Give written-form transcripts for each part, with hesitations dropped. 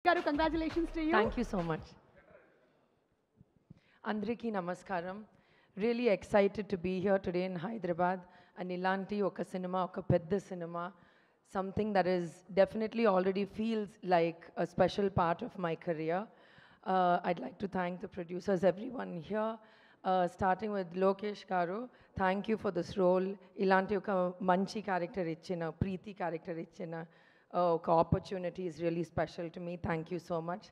Garu, congratulations to you. Thank you so much. Andriki namaskaram. Really excited to be here today in Hyderabad. And ilanti oka cinema, oka pedda cinema, something that is definitely already feels like a special part of my career. I'd like to thank the producers, everyone here, starting with Lokesh Garu. Thank you for this role. Ilanti oka manchi character ichina, Preeti character ichina. Oka opportunity is really special to me. Thank you so much.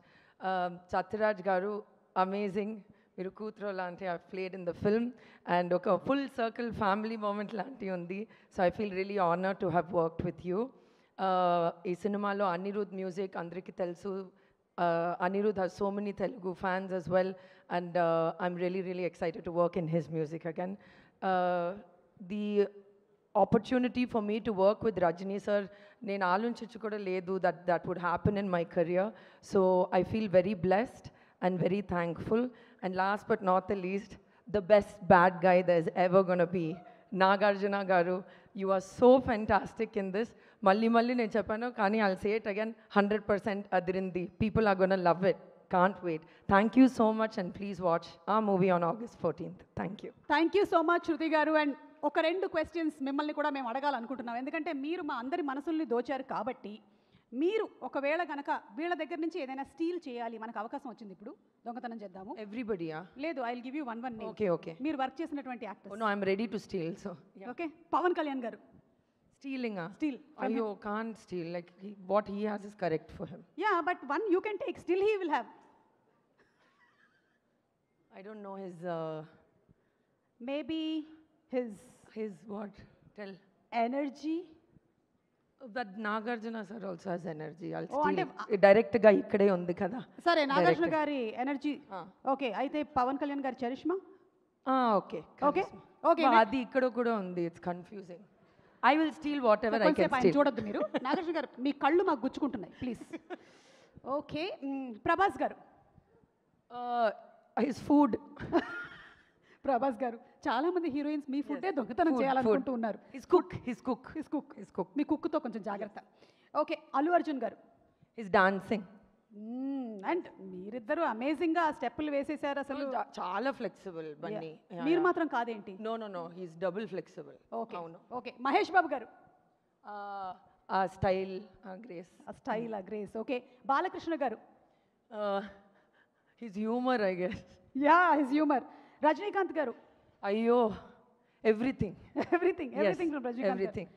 Satyaraj Garu, amazing. మీరు కూతురు లాంటి I played in the film and ఒక full circle family moment లాంటివి ఉంది. So I feel really honour to have worked with you. ఈ సినిమాలో Anirudh music అందరికీ తెలుసు. Anirudh has so many Telugu fans as well, and I'm really excited to work in his music again. The opportunity for me to work with Rajni sir, నేను ఆలోచించి కూడా లేదు that would happen in my career. So I feel very blessed and very thankful. And last but not the least, the best bad guy there's ever going to be, Nagarjuna Garu. You are so fantastic in this. Malli నేను చెప్పాను కానీ I'll say it again, 100% Adirindi. People are going to love it. Can't wait. Thank you so much, and please watch our movie on August 14th. Thank you. Thank you so much, Shruti Garu. And ఒక రెండు questions మిమ్మల్ని కూడా మేము అడగాలనుకుంటున్నాం. ఎందుకంటే మీరు మా అందరి మనసుల్ని దోచారు కాబట్టి మీరు ఒకవేళ కనుక వీళ్ళ దగ్గర నుంచి ఏదైనా స్టీల్ చేయాలి, మనకు అవకాశం వచ్చింది, ఇప్పుడు దొంగతనం చేద్దాము. ఎవ్రీబడి లేదు, I will give you one name. Okay మీరు వర్క్ చేసినటువంటి actor. No, I am ready to steal. So okay, Pawan Kalyan garu. Stealing steal. అయ్యో, can't steal. Like what he has is correct for him. Yeah, but one you can take. Still he will have. I don't know his maybe his what tell energy. But Nagarjuna sir also has energy. I'll steal it. Direct గా ఇక్కడే ఉంది కదా. సరే, నాగార్జున గారి energy. Okay, అయితే పవన్ కళ్యాణ్ గారి charisma. Okay okay okay, అది ఇక్కడ కూడా ఉంది. It's confusing. I will steel what ever I can steel. చూడొద్దు మీరు. నాగార్జున గారు, మీ కళ్ళు మాకు గుచ్చుకుంటున్నాయి, ప్లీజ్. ఓకే, ప్రభాస్ గారు. His food. ప్రభాస్ గారు, చాలా మంది హీరోయిన్స్ మీ ఫుడ్డే దొంగతనం చేయాలనుకుంటూ ఉన్నారు. His cook. మీ కుక్తో కొంచెం జాగ్రత్త. Okay, Allu Arjun garu. His dancing. And మీరిద్దరు అమేజింగ్ గా స్టెప్పులు వేసేసారు. అసలు చాలా ఫ్లెక్సిబుల్ బన్నీ. మీరు మాత్రం కాదేంటి? No, his double flexible. Okay okay, Mahesh Babu garu. ఆ స్టైల్, ఆ grace. Okay, Balakrishna garu. His humour, I guess. Yeah, his humour. Rajinikanth garu. అయ్యో, ఎవ్రీథింగ్. ఎవ్రీథింగ్.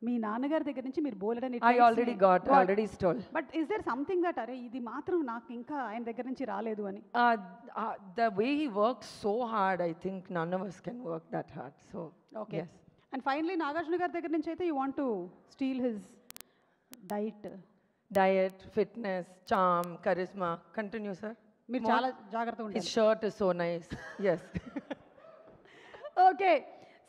మీ నాన్నగారి దగ్గర నుంచి మీరు బోలెడని I already stole. But is there something that అరే ఇది మాత్రం నాకు ఇంకా ఆయన దగ్గర నుంచి రాలేదు అని? The way he works so hard, I think none of us can work that hard. So okay, yes. And finally, Nagarjuna గారి దగ్గర నుంచి అయితే you want to steal his diet, fitness, charm, charisma. Continue, sir. మీరు చాలా జాగ్రత్తగా ఉండాలి. His shirt is so nice. Yes. Okay,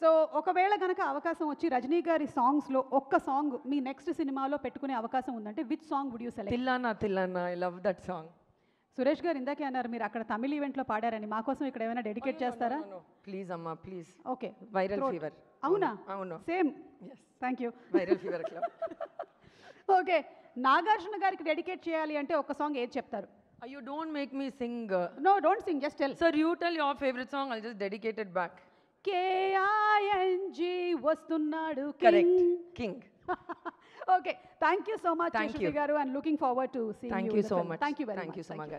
so ఒకవేళ కనుక అవకాశం వచ్చి రజనీ గారి సాంగ్స్లో ఒక్క సాంగ్ మీ నెక్స్ట్ సినిమాలో పెట్టుకునే అవకాశం ఉందంటే which song would you select? Thillana, I love that song. Suresh గారు ఇందాకే అన్నారు మీరు అక్కడ తమిళ ఈవెంట్లో పాడారని. మా కోసం ఇక్కడ ఏమైనా డెడికేట్ చేస్తారా? ప్లీజ్ అమ్మా, ప్లీజ్. Okay, viral fever. అవునా? అవును, same. Thank you. Viral fever club. Okay, Nagarjuna గారికి డెడికేట్ చేయాలి అంటే ఒక సాంగ్ ఏది చెప్తారు? You don't make me sing. No, don't sing, just tell. Sir, you tell your favorite song, I'll just dedicate it back. K-I-N-G వస్తున్నాడు king. Okay, thank you so much, Shruti garu, and looking forward to seeing you in the film. Thank you very much. Thank you so much.